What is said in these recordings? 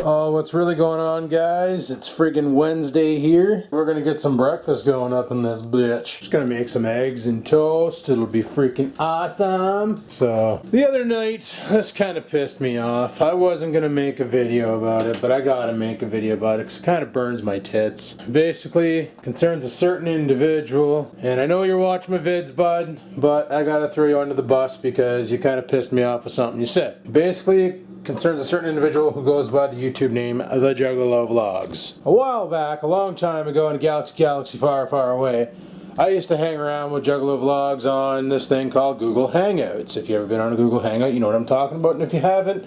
Oh, what's really going on, guys? It's friggin' Wednesday here. We're gonna get some breakfast going up in this bitch. Just gonna make some eggs and toast. It'll be freaking awesome. So, the other night, this kind of pissed me off. I wasn't gonna make a video about it, but I gotta make a video about it because it kind of burns my tits. Basically, concerns a certain individual, and I know you're watching my vids, bud, but I gotta throw you under the bus because you kind of pissed me off with something you said. Basically, concerns a certain individual who goes by the YouTube name The Juggalo Vlogs. A while back, a long time ago in a galaxy far, far away, I used to hang around with Juggalo Vlogs on this thing called Google Hangouts. If you've ever been on a Google Hangout, you know what I'm talking about, and if you haven't,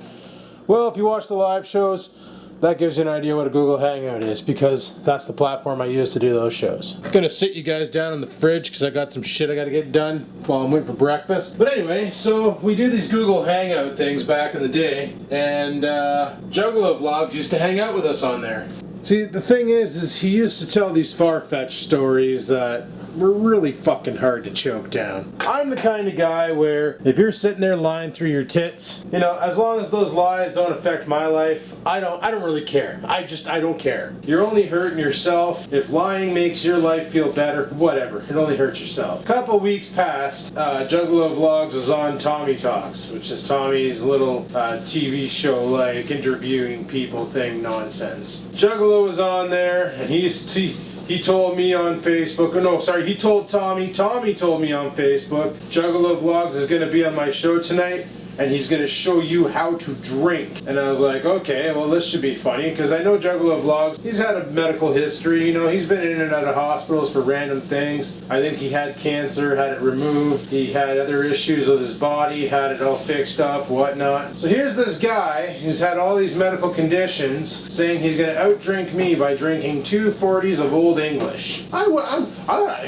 well, if you watch the live shows, that gives you an idea what a Google Hangout is, because that's the platform I use to do those shows. I'm gonna sit you guys down in the fridge because I got some shit I gotta get done while I'm waiting for breakfast. But anyway, so we do these Google Hangout things back in the day, and Juggalo Vlogs used to hang out with us on there. See, the thing is he used to tell these far-fetched stories that were really fucking hard to choke down. I'm the kind of guy where if you're sitting there lying through your tits, you know, as long as those lies don't affect my life, I don't really care. I don't care. You're only hurting yourself. If lying makes your life feel better, whatever. It only hurts yourself. A couple weeks passed, Juggalo Vlogs was on Tommy Talks, which is Tommy's little TV show, like interviewing people thing nonsense. Juggalo was on there, and he told me on Facebook, he told Tommy told me on Facebook, Juggalo Vlogs is going to be on my show tonight, and he's going to show you how to drink. And I was like, okay, well this should be funny, because I know Juggalo Vlogs, he's had a medical history, you know, he's been in and out of hospitals for random things. I think he had cancer, had it removed, he had other issues with his body, had it all fixed up, whatnot. So here's this guy who's had all these medical conditions saying he's going to outdrink me by drinking 2 40s of Old English.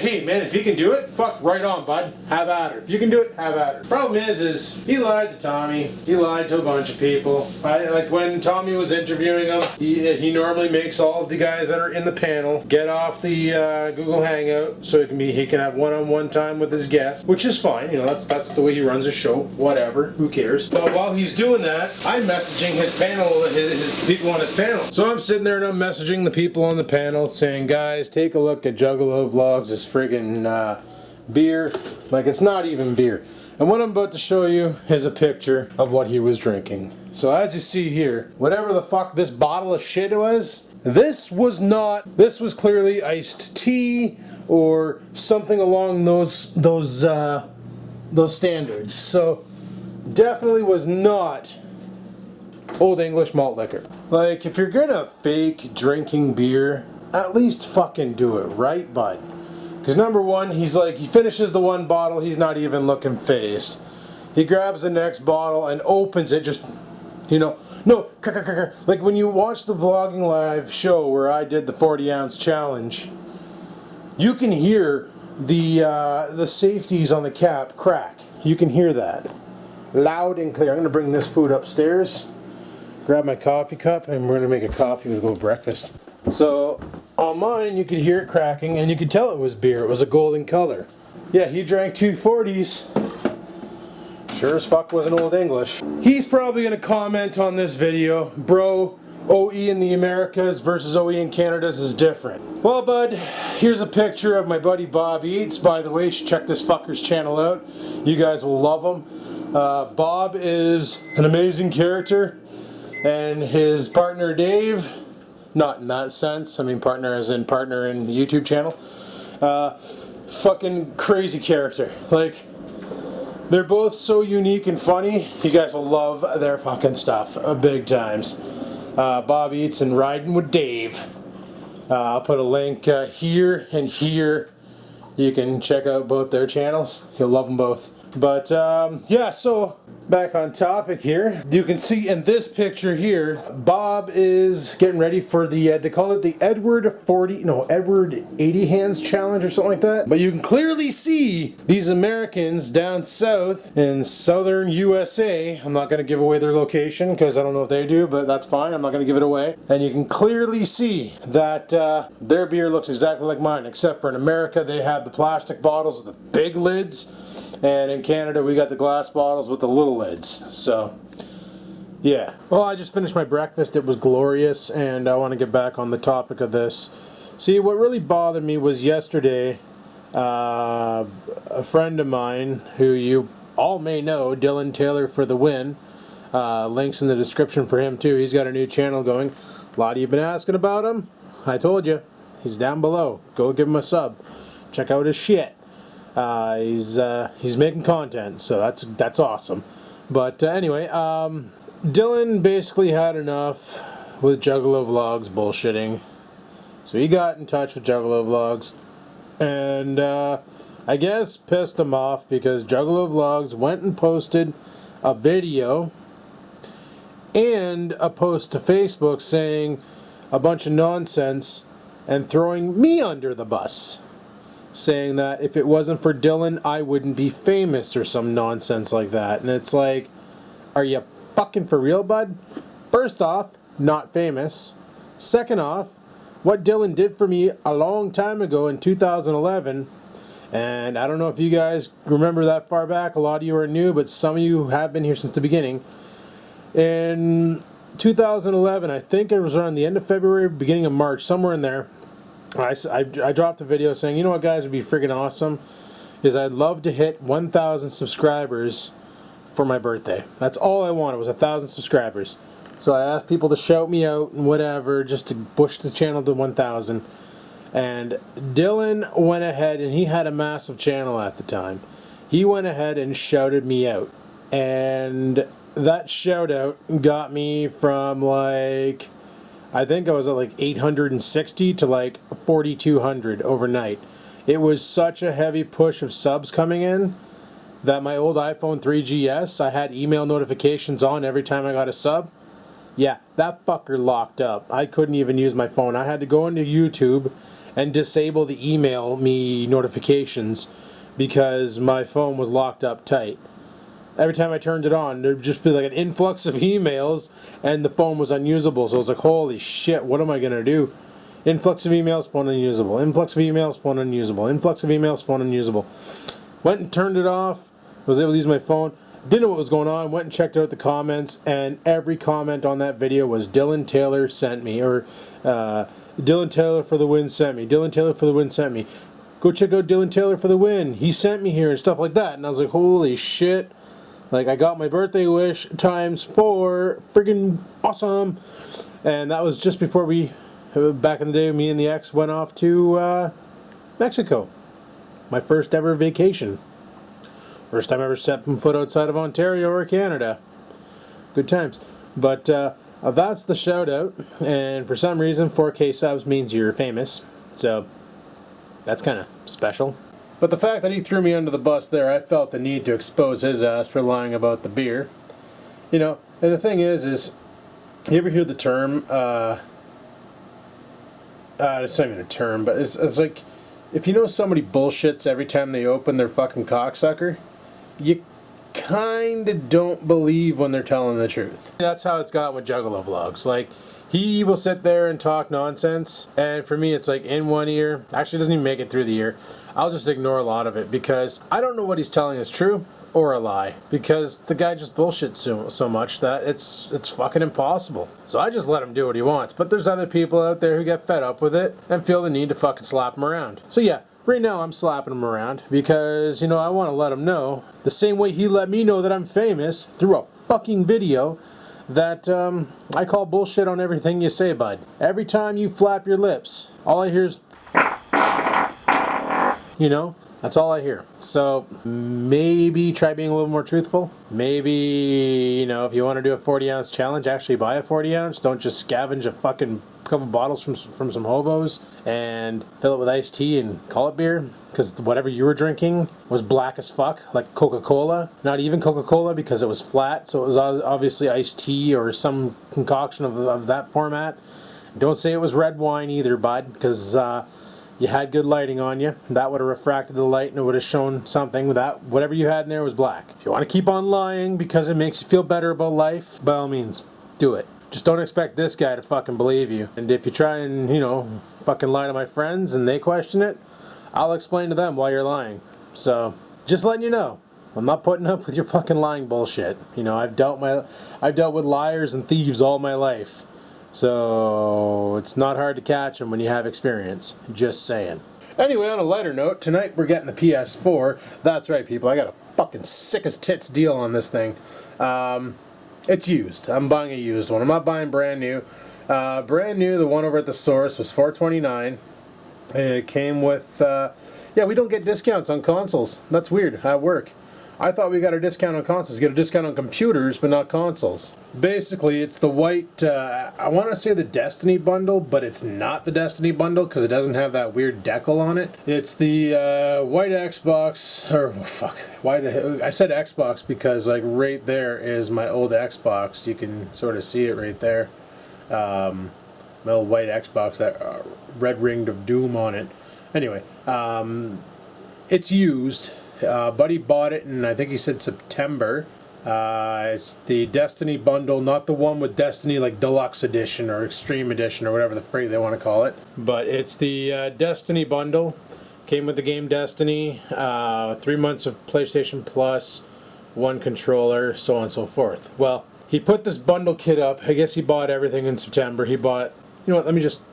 Hey man, if you can do it, fuck, right on, bud. Have at her. If you can do it, have at her. Problem is he lied to Tommy. He lied to a bunch of people. Like when Tommy was interviewing him, he normally makes all of the guys that are in the panel get off the Google Hangout so he can have one-on-one time with his guests, which is fine. You know, that's the way he runs his show. Whatever, who cares? But while he's doing that, I'm messaging his panel, his people on his panel. So I'm sitting there and I'm messaging the people on the panel saying, guys, take a look at Juggalo Vlogs' friggin' beer. Like, it's not even beer. And what I'm about to show you is a picture of what he was drinking. So as you see here, whatever the fuck this bottle of shit was, this was clearly iced tea or something along those standards. So definitely was not Old English malt liquor. Like, if you're gonna fake drinking beer, at least fucking do it, right, bud? Because number one, he finishes the one bottle, he's not even looking phased. He grabs the next bottle and opens it, just, you know, like when you watch the vlogging live show where I did the 40-ounce challenge, you can hear the safeties on the cap crack. You can hear that. Loud and clear. I'm going to bring this food upstairs, grab my coffee cup, and we're going to make a coffee to go breakfast. So, on mine, you could hear it cracking, and you could tell it was beer. It was a golden color. Yeah, he drank 2 40s. Sure as fuck wasn't Old English. He's probably going to comment on this video, bro, OE in the Americas versus OE in Canada's is different. Well, bud, here's a picture of my buddy Bob Eats. By the way, you should check this fucker's channel out. You guys will love him. Bob is an amazing character, and his partner Dave, not in that sense, I mean partner as in partner in the YouTube channel, fucking crazy character. Like, they're both so unique and funny, you guys will love their fucking stuff, big times. Bob Eats and Riding with Dave. I'll put a link here and here. You can check out both their channels, you'll love them both. But yeah, so back on topic here, you can see in this picture here, Bob is getting ready for the, they call it the Edward 80 hands challenge or something like that. But you can clearly see these Americans down south in southern USA. I'm not going to give away their location because I don't know if they do, but that's fine. I'm not going to give it away. And you can clearly see that their beer looks exactly like mine, except for in America they have the plastic bottles with the big lids, and in Canada we got the glass bottles with the little lids. So Yeah. Well, I just finished my breakfast. It was glorious, and I want to get back on the topic of this. See, what really bothered me was yesterday, a friend of mine, who you all may know, Dylan Taylor for the win, links in the description for him too. He's got a new channel going. A lot of you have been asking about him. I told you, he's down below. Go give him a sub. Check out his shit. He's making content, so that's awesome. But anyway, Dylan basically had enough with Juggalo Vlogs bullshitting, so he got in touch with Juggalo Vlogs, and I guess pissed him off because Juggalo Vlogs went and posted a video and a post to Facebook saying a bunch of nonsense and throwing me under the bus, saying that if it wasn't for Dylan, I wouldn't be famous or some nonsense like that. And it's like, are you fucking for real, bud? First off, not famous. Second off, what Dylan did for me a long time ago in 2011, and I don't know if you guys remember that far back, a lot of you are new, but some of you have been here since the beginning. In 2011, I think it was around the end of February, beginning of March, somewhere in there, I dropped a video saying, you know what guys would be friggin' awesome, is I'd love to hit 1,000 subscribers for my birthday. That's all I wanted, was 1,000 subscribers. So I asked people to shout me out and whatever, just to push the channel to 1,000. And Dylan went ahead, and he had a massive channel at the time. He went ahead and shouted me out. And that shout out got me from like, I think I was at like 860 to like 4,200 overnight. It was such a heavy push of subs coming in that my old iPhone 3GS, I had email notifications on every time I got a sub. Yeah, that fucker locked up. I couldn't even use my phone. I had to go into YouTube and disable the email me notifications because my phone was locked up tight. Every time I turned it on, there'd just be like an influx of emails and the phone was unusable. So I was like, holy shit, what am I going to do? Influx of emails, phone unusable. Influx of emails, phone unusable. Influx of emails, phone unusable. Went and turned it off. Was able to use my phone. Didn't know what was going on. Went and checked out the comments, and every comment on that video was Dylan Taylor sent me, or Dylan Taylor for the win sent me. Dylan Taylor for the win sent me. Go check out Dylan Taylor for the win. He sent me here and stuff like that. And I was like, holy shit. Like, I got my birthday wish times 4. Friggin' awesome. And that was just before we, back in the day, me and the ex went off to Mexico. My first ever vacation. First time I ever set foot outside of Ontario or Canada. Good times. But that's the shout out. And for some reason, 4K subs means you're famous. So that's kind of special. But the fact that he threw me under the bus there, I felt the need to expose his ass for lying about the beer. You know, and the thing is you ever hear the term, it's not even a term, but it's like, if you know somebody bullshits every time they open their fucking cocksucker, you kinda don't believe when they're telling the truth. That's how it's got with Juggalo Vlogs. Like, he will sit there and talk nonsense, and for me it's like in one ear, actually doesn't even make it through the ear. I'll just ignore a lot of it because I don't know what he's telling is true or a lie, because the guy just bullshits so much that it's fucking impossible. So I just let him do what he wants. But there's other people out there who get fed up with it and feel the need to fucking slap him around. So yeah, right now I'm slapping him around because, you know, I want to let him know, the same way he let me know that I'm famous through a fucking video, that I call bullshit on everything you say, bud. Every time you flap your lips, all I hear is, you know, that's all I hear. So maybe try being a little more truthful. Maybe, you know, if you want to do a 40-ounce challenge, actually buy a 40-ounce. Don't just scavenge a fucking couple bottles from some hobos and fill it with iced tea and call it beer. Because whatever you were drinking was black as fuck, like Coca-Cola. Not even Coca-Cola because it was flat, so it was obviously iced tea or some concoction of that format. Don't say it was red wine either, bud, because you had good lighting on you. That would have refracted the light and it would have shown something. That whatever you had in there was black. If you want to keep on lying because it makes you feel better about life, by all means, do it. Just don't expect this guy to fucking believe you. And if you try and, you know, fucking lie to my friends and they question it, I'll explain to them why you're lying. So, just letting you know. I'm not putting up with your fucking lying bullshit. You know, I've dealt with liars and thieves all my life. So it's not hard to catch them when you have experience. Just saying. Anyway, on a lighter note, tonight we're getting the PS4. That's right, people. I got a fucking sick as tits deal on this thing. It's used. I'm buying a used one. I'm not buying brand new. Brand new, the one over at the source was $429. It came with, yeah, we don't get discounts on consoles. That's weird at work. I thought we got a discount on consoles. You get a discount on computers, but not consoles. Basically, it's the white, I want to say the Destiny bundle, but it's not the Destiny bundle because it doesn't have that weird decal on it. It's the white Xbox, or fuck, I said Xbox because like right there is my old Xbox. You can sort of see it right there. My old white Xbox, that red ring of doom on it. Anyway, it's used. Buddy bought it in, I think he said September. It's the Destiny bundle, not the one with Destiny like Deluxe Edition or Extreme Edition or whatever the freak they want to call it. But it's the Destiny bundle. Came with the game Destiny, 3 months of PlayStation Plus, 1 controller, so on and so forth. Well, he put this bundle kit up. I guess he bought everything in September. He bought, you know what,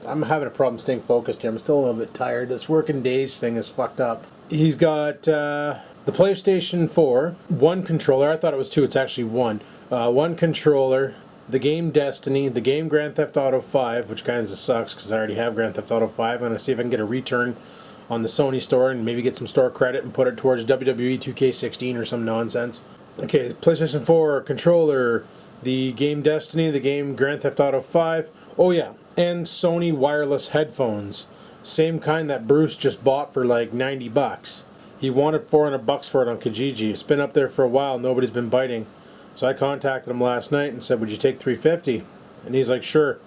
I'm having a problem staying focused here. I'm still a little bit tired. This working days thing is fucked up. He's got the PlayStation 4, 1 controller. I thought it was 2. It's actually 1. 1 controller, the game Destiny, the game Grand Theft Auto 5, which kind of sucks because I already have Grand Theft Auto 5. I'm going to see if I can get a return on the Sony store and maybe get some store credit and put it towards WWE 2K16 or some nonsense. Okay, PlayStation 4 controller, the game Destiny, the game Grand Theft Auto 5. Oh yeah, and Sony wireless headphones. Same kind that Bruce just bought for like 90 bucks. He wanted 400 bucks for it on Kijiji. It's been up there for a while. Nobody's been biting. So I contacted him last night and said, would you take $350? And he's like, sure.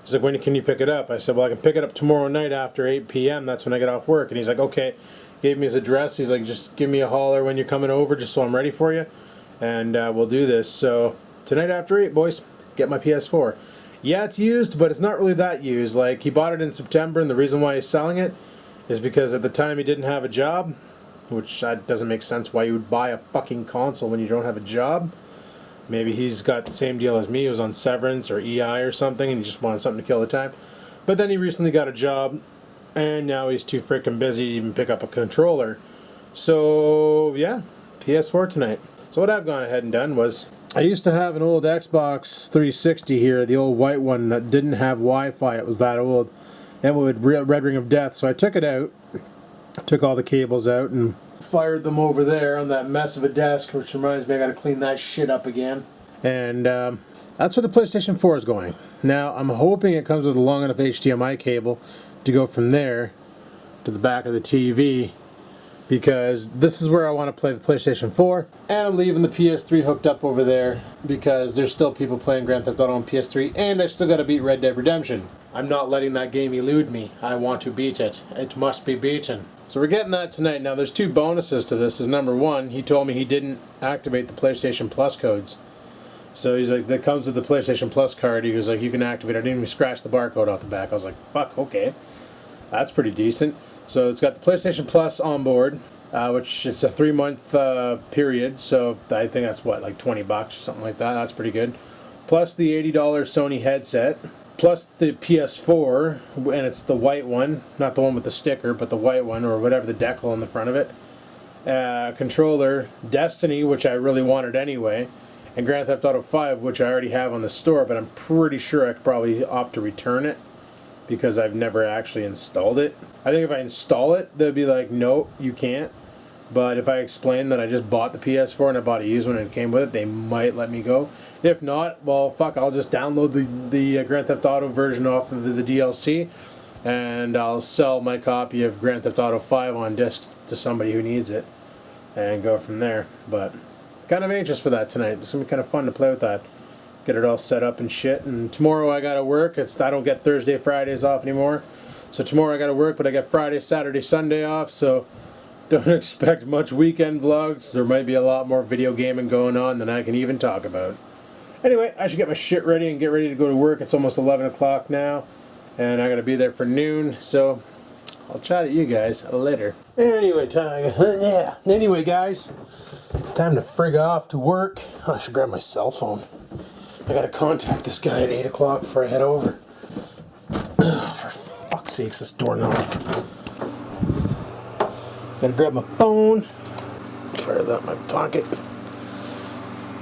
He's like, when can you pick it up? I said, well, I can pick it up tomorrow night after 8 p.m. That's when I get off work. And he's like, okay. Gave me his address. He's like, just give me a holler when you're coming over just so I'm ready for you. And we'll do this. So tonight after 8, boys, get my PS4. Yeah, it's used, but it's not really that used. Like, he bought it in September, and the reason why he's selling it is because at the time he didn't have a job, which doesn't make sense why you would buy a fucking console when you don't have a job. Maybe he's got the same deal as me. He was on severance or EI or something, and he just wanted something to kill the time. But then he recently got a job, and now he's too freaking busy to even pick up a controller. So, yeah, PS4 tonight. So what I've gone ahead and done was, I used to have an old Xbox 360 here, the old white one that didn't have Wi-Fi. It was that old, and with Red Ring of Death. So I took it out, took all the cables out, and fired them over there on that mess of a desk, which reminds me I got to clean that shit up again. And that's where the PlayStation 4 is going. Now I'm hoping it comes with a long enough HDMI cable to go from there to the back of the TV, because this is where I want to play the PlayStation 4, and I'm leaving the PS3 hooked up over there because there's still people playing Grand Theft Auto on PS3, and I still got to beat Red Dead Redemption. I'm not letting that game elude me. I want to beat it. It must be beaten. So we're getting that tonight. Now there's 2 bonuses to this. Is number 1, he told me he didn't activate the PlayStation Plus codes. So he's like, that comes with the PlayStation Plus card. He was like, you can activate it. I didn't even scratch the barcode off the back. I was like, fuck, okay. That's pretty decent. So it's got the PlayStation Plus on board, which it's a 3-month period. So I think that's what, like 20 bucks or something like that. That's pretty good. Plus the $80 Sony headset. Plus the PS4, and it's the white one, not the one with the sticker, but the white one, or whatever the decal on the front of it. Controller, Destiny, which I really wanted anyway, and Grand Theft Auto 5, which I already have on the store, but I'm pretty sure I could probably opt to return it because I've never actually installed it. I think if I install it, they'll be like, no, you can't. But if I explain that I just bought the PS4 and I bought a used one and it came with it, they might let me go. If not, well, fuck, I'll just download the Grand Theft Auto version off of the DLC, and I'll sell my copy of Grand Theft Auto 5 on disc to somebody who needs it, and go from there. But kind of anxious for that tonight. It's going to be kind of fun to play with that. Get it all set up and shit. And tomorrow I got to work. I don't get Thursday, Fridays off anymore. So tomorrow I got to work, but I get Friday, Saturday, Sunday off, so don't expect much weekend vlogs. There might be a lot more video gaming going on than I can even talk about. Anyway, I should get my shit ready and get ready to go to work. It's almost 11 o'clock now, and I got to be there for noon, so I'll chat at you guys later. Anyway, Anyway, guys, it's time to frig off to work. Oh, I should grab my cell phone. I gotta contact this guy at 8 o'clock before I head over. For fuck's sakes, this doorknob. Gotta grab my phone. Fire that in my pocket.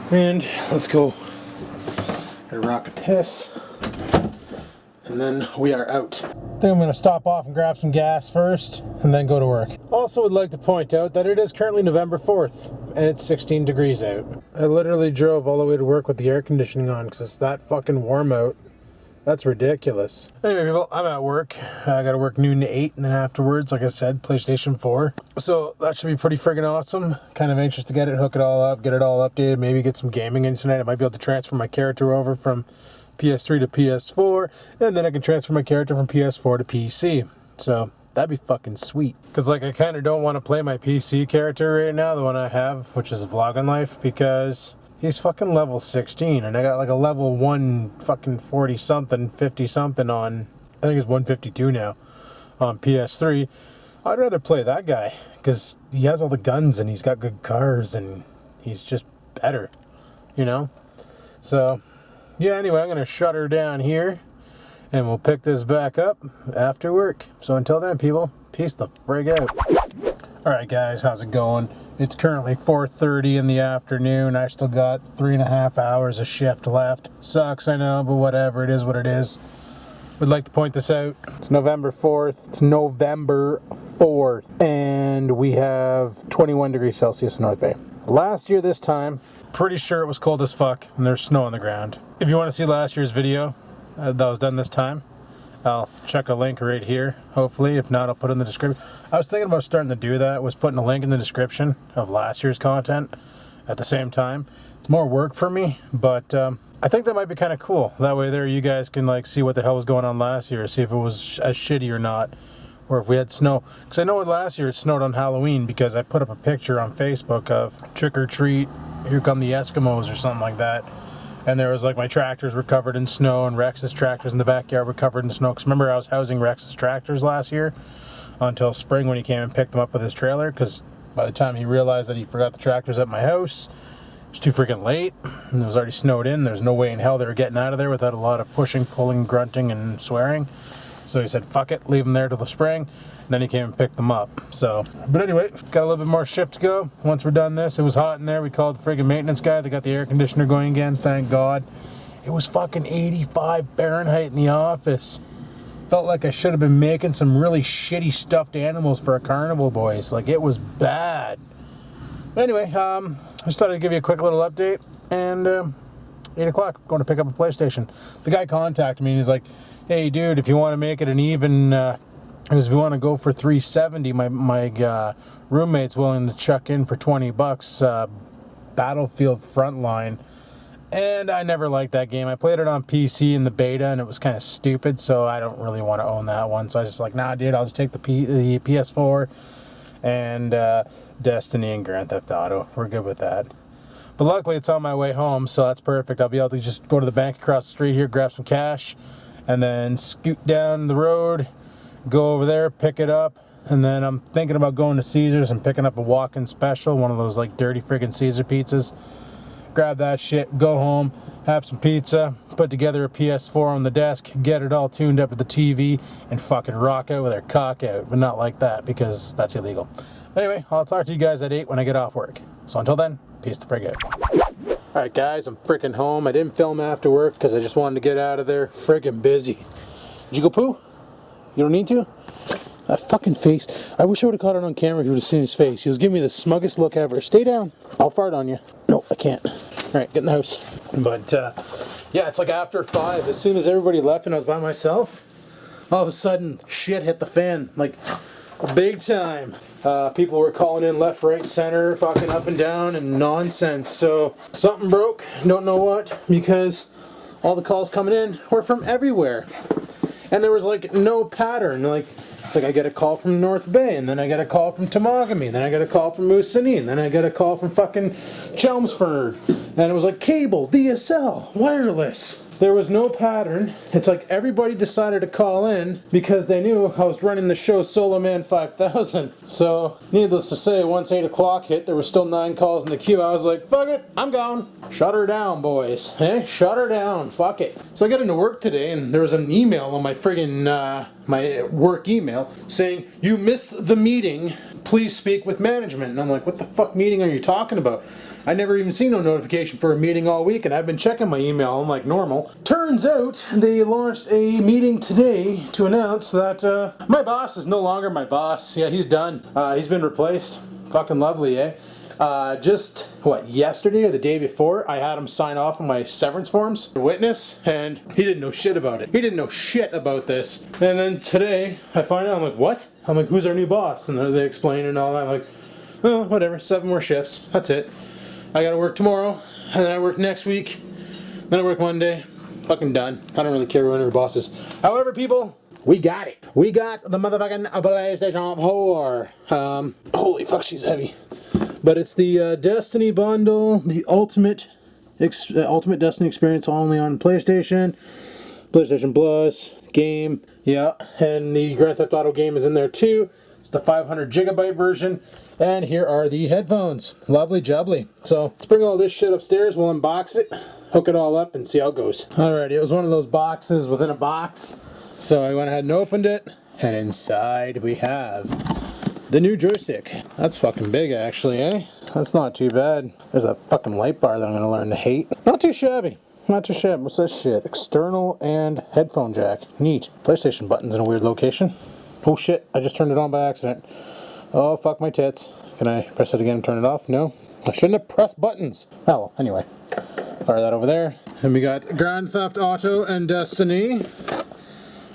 And let's go. Gotta rock a piss. And then we are out. I think I'm gonna stop off and grab some gas first and then go to work. Also would like to point out that it is currently November 4th and it's 16 degrees out. I literally drove all the way to work with the air conditioning on because it's that fucking warm out. That's ridiculous. Anyway, people, I'm at work. I gotta work noon to 8, and then afterwards, like I said, PlayStation 4. So that should be pretty friggin' awesome. Kind of anxious to get it, hook it all up, get it all updated, maybe get some gaming in tonight. I might be able to transfer my character over from PS3 to PS4, and then I can transfer my character from PS4 to PC. So that'd be fucking sweet. Because, like, I kind of don't want to play my PC character right now, the one I have, which is Vloggin Life, because he's fucking level 16, and I got like a level 1 fucking 40-something, 50-something on, I think it's 152 now, on PS3. I'd rather play that guy, because he has all the guns, and he's got good cars, and he's just better, you know? So, yeah, anyway, I'm going to shut her down here, and we'll pick this back up after work. So until then, people, peace the frig out. Alright guys, how's it going? It's currently 4:30 in the afternoon. I still got 3.5 hours of shift left. Sucks, I know, but whatever, it is what it is. Would like to point this out. It's November 4th. It's November 4th. And we have 21 degrees Celsius in North Bay. Last year this time, pretty sure it was cold as fuck and there's snow on the ground. If you want to see last year's video that was done this time, I'll check a link right here, hopefully. If not, I'll put it in the description. I was thinking about starting to do that, was putting a link in the description of last year's content at the same time. It's more work for me, but I think that might be kind of cool. That way there you guys can like see what the hell was going on last year, see if it was as shitty or not, or if we had snow. Because I know last year it snowed on Halloween because I put up a picture on Facebook of trick or treat, here come the Eskimos or something like that. And there was like my tractors were covered in snow and Rex's tractors in the backyard were covered in snow. Because remember I was housing Rex's tractors last year until spring when he came and picked them up with his trailer. Because by the time he realized that he forgot the tractors at my house, it was too freaking late. And it was already snowed in. There's no way in hell they were getting out of there without a lot of pushing, pulling, grunting, and swearing. So he said, fuck it, leave them there till the spring. And then he came and picked them up. So, but anyway, got a little bit more shift to go. Once we're done this, it was hot in there. We called the friggin' maintenance guy. They got the air conditioner going again, thank God. It was fucking 85 Fahrenheit in the office. Felt like I should have been making some really shitty stuffed animals for a carnival, boys. Like, it was bad. But anyway, I just thought I'd give you a quick little update. And 8 o'clock, going to pick up a PlayStation. The guy contacted me and he's like, hey dude, if you want to make it an even, if you want to go for $370, my roommate's willing to chuck in for $20, Battlefield Frontline. And I never liked that game. I played it on PC in the beta and it was kind of stupid, so I don't really want to own that one. So I was just like, nah dude, I'll just take the PS4 and Destiny and Grand Theft Auto. We're good with that. But luckily it's on my way home, so that's perfect. I'll be able to just go to the bank across the street here, grab some cash, and then scoot down the road, go over there, pick it up, and then I'm thinking about going to Caesars and picking up a walk-in special, one of those like dirty friggin' Caesar pizzas. Grab that shit, go home, have some pizza, put together a PS4 on the desk, get it all tuned up to the TV, and fucking rock out with our cock out. But not like that, because that's illegal. Anyway, I'll talk to you guys at 8 when I get off work. So until then, peace the frig out. Alright guys, I'm freaking home. I didn't film after work because I just wanted to get out of there. Freaking busy. Did you go poo? You don't need to? That fucking face. I wish I would have caught it on camera if you would have seen his face. He was giving me the smuggest look ever. Stay down. I'll fart on you. No, I can't. Alright, get in the house. But, yeah, it's like after 5. As soon as everybody left and I was by myself, all of a sudden, shit hit the fan. Like, big time. People were calling in left, right, center, fucking up and down and nonsense. So something broke, don't know what, because all the calls coming in were from everywhere. And there was like no pattern. Like, it's like I get a call from North Bay, and then I get a call from Temagami, and then I get a call from Moosonee, and then I get a call from fucking Chelmsford. And it was like cable, DSL, wireless. There was no pattern. It's like everybody decided to call in because they knew I was running the show Solo Man 5000. So, needless to say, once 8 o'clock hit, there were still 9 calls in the queue. I was like, fuck it, I'm gone. Shut her down, boys. Hey, shut her down. Fuck it. So I got into work today, and there was an email on my friggin' my work email saying, you missed the meeting. Please speak with management. And I'm like, what the fuck meeting are you talking about? I never even seen no notification for a meeting all week, and I've been checking my email. I'm like normal. Turns out they launched a meeting today to announce that my boss is no longer my boss. Yeah, he's done. He's been replaced. Fucking lovely, eh? Just, what, yesterday or the day before, I had him sign off on my severance forms to witness, and he didn't know shit about it. He didn't know shit about this. And then today, I find out, I'm like, what? I'm like, who's our new boss? And they explain and all that. I'm like, oh, whatever, 7 more shifts. That's it. I gotta work tomorrow, and then I work next week, then I work Monday. Fucking done. I don't really care who our boss is. However, people, we got it. We got the motherfucking PlayStation 4. Holy fuck, she's heavy. But it's the Destiny bundle, the ultimate Destiny experience only on PlayStation, PlayStation Plus, game, yeah, and the Grand Theft Auto game is in there too. It's the 500 gigabyte version, and here are the headphones. Lovely jubbly. So let's bring all this shit upstairs, we'll unbox it, hook it all up, and see how it goes. Alright, it was one of those boxes within a box, so I went ahead and opened it, and inside we have the new joystick. That's fucking big actually, eh? That's not too bad. There's a fucking light bar that I'm gonna learn to hate. Not too shabby. Not too shabby. What's this shit? External and headphone jack. Neat. PlayStation buttons in a weird location. Oh shit, I just turned it on by accident. Oh fuck my tits. Can I press it again and turn it off? No. I shouldn't have pressed buttons. Oh well, anyway. Fire that over there. And we got Grand Theft Auto and Destiny.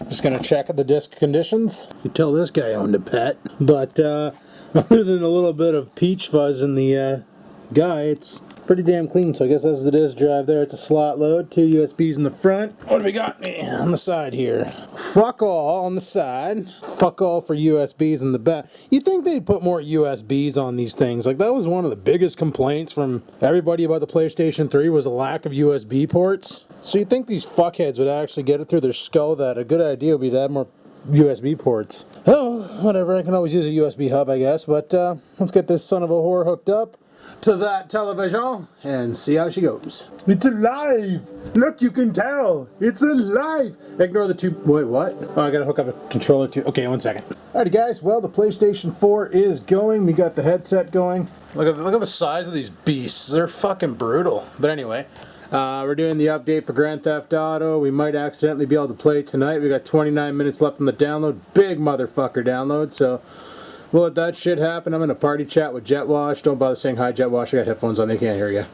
Just gonna check the disc conditions. You tell this guy owned a pet, but other than a little bit of peach fuzz in the guy, it's pretty damn clean. So I guess that's the disc drive there. It's a slot load, 2 USBs in the front. What do we got on the side here? Fuck all on the side. Fuck all for USBs in the back. You'd think they'd put more USBs on these things. Like, that was one of the biggest complaints from everybody about the PlayStation 3 was a lack of USB ports. So you'd think these fuckheads would actually get it through their skull that a good idea would be to add more USB ports. Oh, whatever. I can always use a USB hub, I guess. But let's get this son of a whore hooked up to that television and see how she goes. It's alive! Look, you can tell! It's alive! Ignore the two... Wait, what? Oh, I gotta hook up a controller to... Okay, 1 second. Alrighty guys, well, the PlayStation 4 is going. We got the headset going. Look at the size of these beasts. They're fucking brutal. But anyway, we're doing the update for Grand Theft Auto. We might accidentally be able to play tonight. We got 29 minutes left on the download. Big motherfucker download, so... We'll let that shit happen. I'm in a party chat with Jetwash. Don't bother saying hi, Jetwash. I got headphones on. They can't hear you.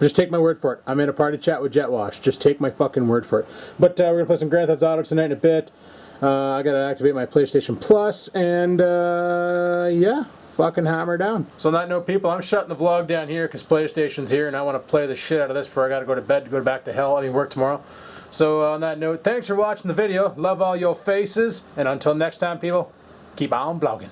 Just take my word for it. I'm in a party chat with Jetwash. Just take my fucking word for it. But we're going to play some Grand Theft Auto tonight in a bit. I got to activate my PlayStation Plus. And, yeah. Fucking hammer down. So on that note, people, I'm shutting the vlog down here because PlayStation's here. And I want to play the shit out of this before I got to go to bed to go back to hell. I mean, work tomorrow. So on that note, thanks for watching the video. Love all your faces. And until next time, people, keep on vlogging.